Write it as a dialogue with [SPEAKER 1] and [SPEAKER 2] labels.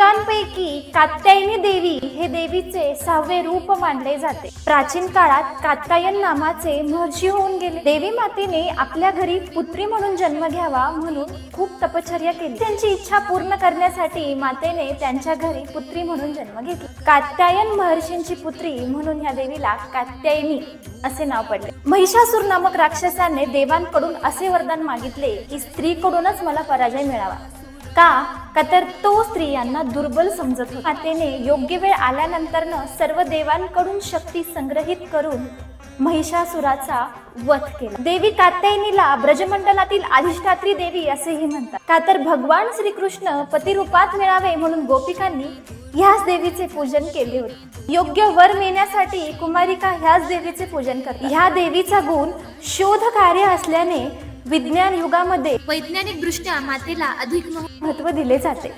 [SPEAKER 1] दुर्गांपैकी कात्यायनी देवी हे देवीचे 6वे रूप मानले जाते। प्राचीन काळात कात्यायन नामाचे महर्षी होऊन गेले। देवी मातेने आपल्या घरी पुत्री म्हणून जन्म घ्यावा म्हणून खूप तपश्चर्या केली। त्यांची इच्छा पूर्ण करण्यासाठी मातेने त्यांच्या घरी पुत्री म्हणून जन्म घेतला। कात्यायन महर्षींची पुत्री म्हणून ह्या देवीला कात्यायनी असे नाव पडले। महिषासुर नामक राक्षसाने देवांकडून असे वरदान मागितले की स्त्रीकडूनच मला पराजय मिळावा। का तर तो स्त्रियांना दुर्बल समजत होता। मातेने योग्य वेळ आल्यानंतर सर्व देवांकडून शक्ती संग्रहित करून महिषासुराचा वध केला। देवी कात्यायनीला ब्रजमंडलातील अधिष्ठात्री देवी असेही म्हणतात। का तर भगवान श्रीकृष्ण पतिरूपात मिळावे म्हणून गोपिकांनी ह्याच देवीचे पूजन केले होते। योग्य वर मिळण्यासाठी कुमारिका ह्याच देवीचे पूजन करतात। ह्या देवीचा गुण शोध कार्य असल्याने विज्ञान युगामध्ये वैज्ञानिक दृष्ट्या मातेला अधिक महत्त्व दिले जाते।